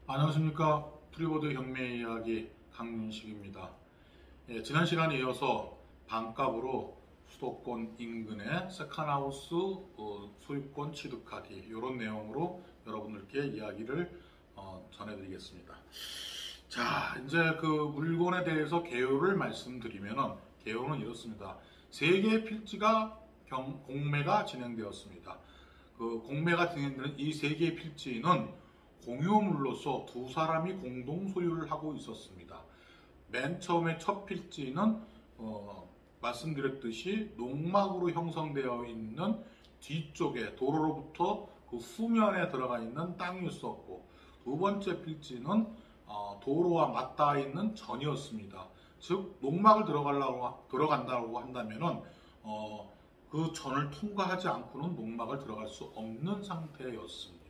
안녕하십니까. 프리보드 경매 이야기 강민식입니다. 지난 시간에 이어서 반값으로 수도권 인근의 세컨하우스 소유권 취득하기 이런 내용으로 여러분들께 이야기를 전해드리겠습니다. 자, 이제 그 물건에 대해서 개요를 말씀드리면은 개요는 이렇습니다. 세 개의 필지가 공매가 진행되었습니다. 그 공매가 진행되는 이 세 개의 필지는 공유물로서 두 사람이 공동 소유를 하고 있었습니다. 맨 처음에 첫 필지는 말씀드렸듯이 농막으로 형성되어 있는 뒤쪽에 도로로부터 그 후면에 들어가 있는 땅이었었고, 두 번째 필지는 도로와 맞닿아 있는 전이었습니다. 즉 농막을 들어간다고 한다면은 그 전을 통과하지 않고는 농막을 들어갈 수 없는 상태였습니다.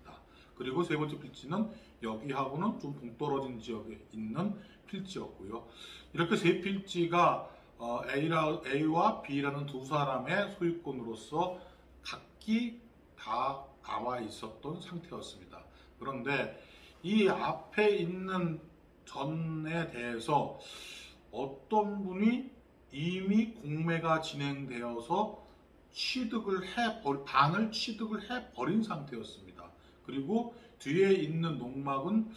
그리고 세 번째 필지는 여기하고는 좀 동떨어진 지역에 있는 필지였고요. 이렇게 세 필지가 A와 B라는 두 사람의 소유권으로서 각기 다 나와 있었던 상태였습니다. 그런데 이 앞에 있는 전에 대해서 어떤 분이 이미 공매가 진행되어서 반을 취득을 해버린 상태였습니다. 그리고 뒤에 있는 농막은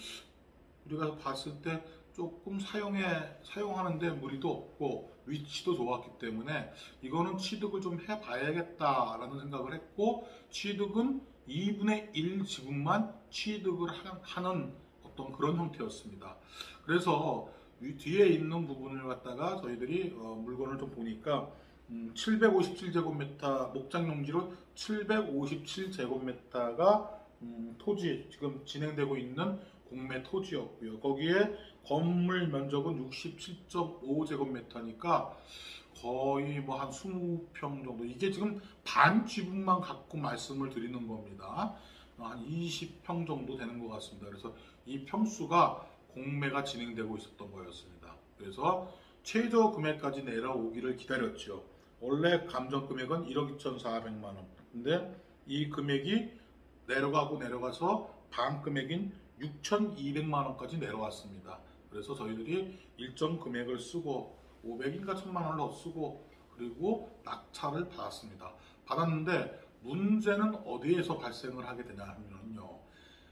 우리가 봤을 때 조금 사용하는데 무리도 없고 위치도 좋았기 때문에 이거는 취득을 좀 해봐야겠다라는 생각을 했고, 취득은 2분의 1 지분만 취득을 하는 어떤 그런 형태였습니다. 그래서 뒤에 있는 부분을 갖다가 저희들이 물건을 좀 보니까 757제곱미터 목장용지로 757제곱미터가 토지 지금 진행되고 있는 공매 토지였고요. 거기에 건물 면적은 67.5제곱미터니까 거의 뭐 한 20평 정도. 이게 지금 반 지분만 갖고 말씀을 드리는 겁니다. 한 20평 정도 되는 것 같습니다. 그래서 이 평수가 공매가 진행되고 있었던 거였습니다. 그래서 최저 금액까지 내려오기를 기다렸죠. 원래 감정 금액은 1억 2,400만 원. 근데 이 금액이 내려가서 반 금액인 6,200만 원까지 내려왔습니다. 그래서 저희들이 일정 금액을 쓰고 500인가 1,000만 원을 더 쓰고 그리고 낙찰을 받았습니다. 받았는데 문제는 어디에서 발생을 하게 되냐 하면요.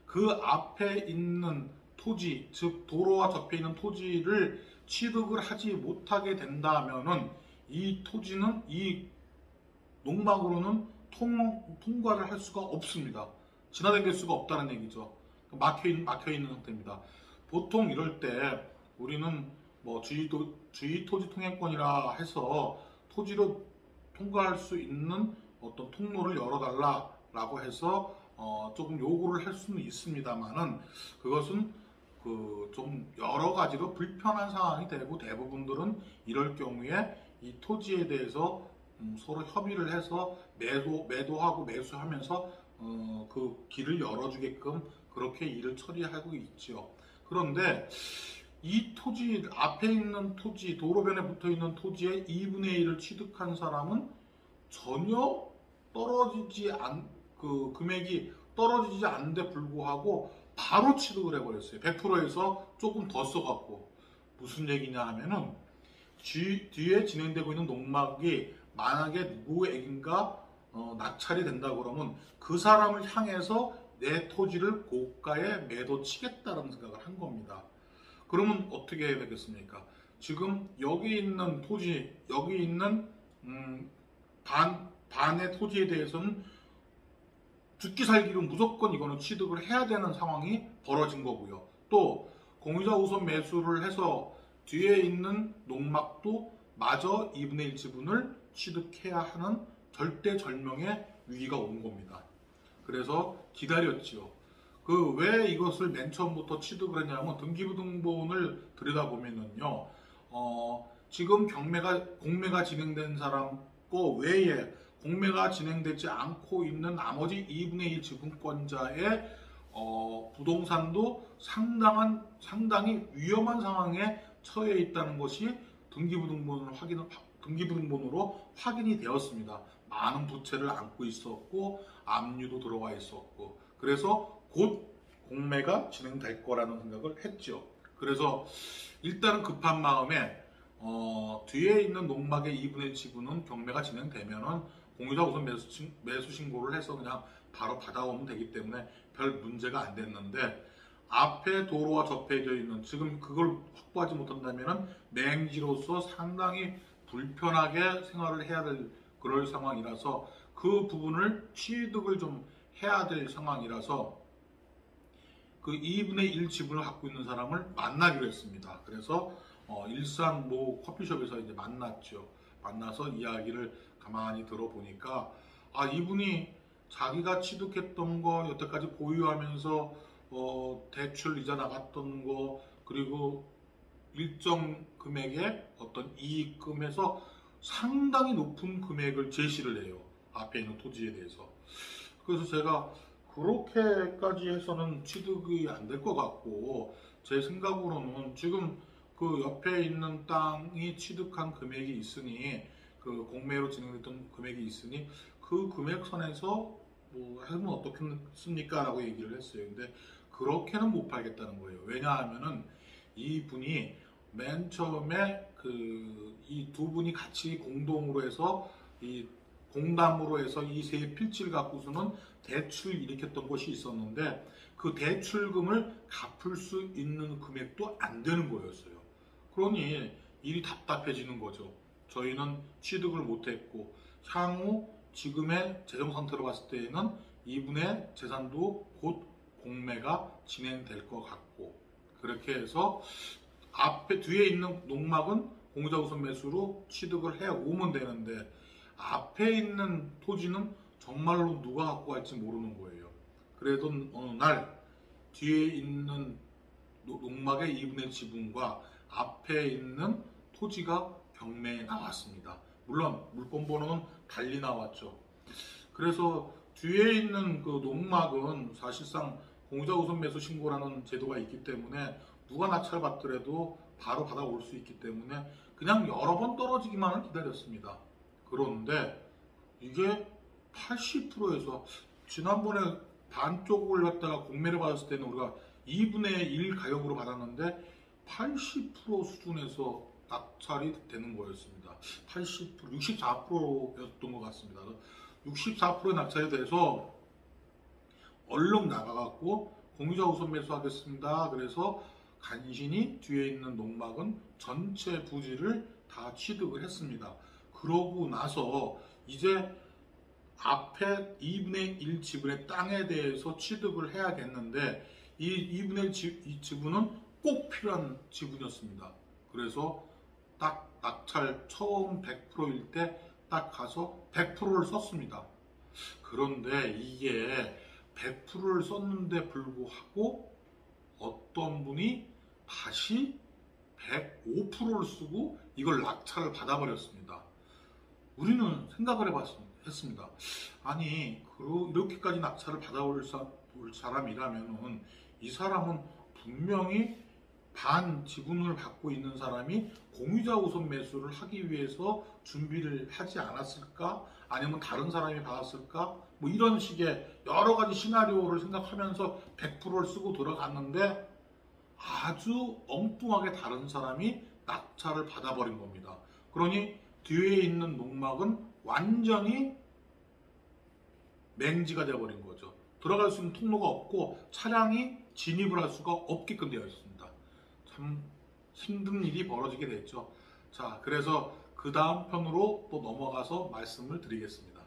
그 앞에 있는 토지, 즉 도로와 접해 있는 토지를 취득을 하지 못하게 된다면은 이 토지는 이 농막으로는 통과를 할 수가 없습니다. 지나다닐 수가 없다는 얘기죠. 막혀 있는 상태입니다. 보통 이럴 때 우리는 뭐 주의 토지 통행권이라 해서 토지로 통과할 수 있는 어떤 통로를 열어달라라고 해서 조금 요구를 할 수는 있습니다만은 그것은 좀 여러 가지로 불편한 상황이 되고, 대부분들은 이럴 경우에 이 토지에 대해서 서로 협의를 해서 매도하고 매수하면서 그 길을 열어주게끔 그렇게 일을 처리하고 있죠. 그런데 이 토지 앞에 있는 토지, 도로변에 붙어 있는 토지의 2분의 1을 취득한 사람은 전혀 금액이 떨어지지 않는데 불구하고 바로 취득을 해버렸어요. 100%에서 조금 더 써갖고. 무슨 얘기냐 하면은 뒤에 진행되고 있는 농막이 만약에 누구에겐가 낙찰이 된다 그러면 그 사람을 향해서 내 토지를 고가에 매도치겠다는 생각을 한 겁니다. 그러면 어떻게 해야 되겠습니까? 지금 여기 있는 토지, 여기 있는 반의 토지에 대해서는 죽기 살기로 무조건 이거는 취득을 해야 되는 상황이 벌어진 거고요. 또 공유자 우선 매수를 해서 뒤에 있는 농막도 마저 2분의 1 지분을 취득해야 하는 절대절명의 위기가 온 겁니다. 그래서 기다렸지요. 왜 이것을 맨 처음부터 취득을 했냐면 등기부등본을 들여다보면은요, 지금 공매가 진행된 사람 거 외에 공매가 진행되지 않고 있는 나머지 2분의 1 지분권자의 부동산도 상당히 위험한 상황에 처해 있다는 것이 등기부등본으로 확인이 되었습니다. 많은 부채를 안고 있었고 압류도 들어와 있었고, 그래서 곧 공매가 진행될 거라는 생각을 했죠. 그래서 일단은 급한 마음에 뒤에 있는 농막의 2분의 1 지분은 경매가 진행되면은 공유자 우선 매수 신고를 해서 그냥 바로 받아오면 되기 때문에 별 문제가 안 됐는데, 앞에 도로와 접해져 있는, 지금 그걸 확보하지 못한다면은 맹지로서 상당히 불편하게 생활을 해야 될 그럴 상황이라서 그 부분을 취득을 좀 해야 될 상황이라서 그 2분의 1 지분을 갖고 있는 사람을 만나기로 했습니다. 그래서 일산 모 커피숍에서 이제 만났죠. 만나서 이야기를 가만히 들어보니까, 이분이 자기가 취득했던 거, 여태까지 보유하면서 대출 이자 나갔던 거, 그리고 일정 금액의 어떤 이익금에서 상당히 높은 금액을 제시를 해요. 앞에 있는 토지에 대해서. 그래서 제가 그렇게까지 해서는 취득이 안 될 것 같고, 제 생각으로는 지금 그 옆에 있는 땅이 취득한 금액이 있으니, 그 공매로 진행됐던 금액이 있으니 그 금액선에서 뭐 하면 어떻겠습니까? 라고 얘기를 했어요. 근데 그렇게는 못 팔겠다는 거예요. 왜냐하면은 이분이 맨 처음에 이 두 분이 같이 공동으로 해서 이 공담으로 해서 이 세 필지를 갖고서는 대출을 일으켰던 것이 있었는데, 그 대출금을 갚을 수 있는 금액도 안 되는 거였어요. 그러니 일이 답답해지는 거죠. 저희는 취득을 못했고, 향후 지금의 재정 상태로 봤을 때에는 이분의 재산도 곧 공매가 진행될 것 같고, 그렇게 해서 앞에 뒤에 있는 농막은 공유자 우선 매수로 취득을 해 오면 되는데, 앞에 있는 토지는 정말로 누가 갖고 갈지 모르는 거예요. 그래도 어느 날 뒤에 있는 농막의 2분의 1 지분과 앞에 있는 토지가 경매에 나왔습니다. 물론 물건번호는 달리 나왔죠. 그래서 뒤에 있는 그 농막은 사실상 공유자 우선 매수 신고라는 제도가 있기 때문에 누가 낙찰 받더라도 바로 받아올 수 있기 때문에 그냥 여러 번 떨어지기만을 기다렸습니다. 그런데 이게 80%에서, 지난번에 반쪽을 갖다가 공매를 받았을 때는 우리가 2분의 1 가격으로 받았는데 80% 수준에서 낙찰이 되는 거였습니다. 80%, 64%였던 것 같습니다. 64%의 낙찰이 돼서 얼른 나가갖고 공유자 우선 매수하겠습니다. 그래서 간신히 뒤에 있는 농막은 전체 부지를 다 취득을 했습니다. 그러고 나서 이제 앞에 2분의 1 지분의 땅에 대해서 취득을 해야겠는데, 이 2분의 1 지분은 꼭 필요한 지분이었습니다. 그래서 딱 낙찰 처음 100%일 때 딱 가서 100%를 썼습니다. 그런데 이게 100%를 썼는데 불구하고 어떤 분이 다시 105%를 쓰고 이걸 낙찰을 받아버렸습니다. 우리는 생각을 했습니다. 아니, 이렇게까지 낙찰을 받아올 사람이라면은 이 사람은 분명히 반 지분을 갖고 있는 사람이 공유자 우선 매수를 하기 위해서 준비를 하지 않았을까? 아니면 다른 사람이 받았을까? 뭐 이런 식의 여러 가지 시나리오를 생각하면서 100%를 쓰고 들어갔는데, 아주 엉뚱하게 다른 사람이 낙찰을 받아버린 겁니다. 그러니 뒤에 있는 농막은 완전히 맹지가 되어버린 거죠. 들어갈 수 있는 통로가 없고 차량이 진입을 할 수가 없게끔 되어 있습니다. 참 힘든 일이 벌어지게 됐죠. 자, 그래서 그 다음 편으로 또 넘어가서 말씀을 드리겠습니다.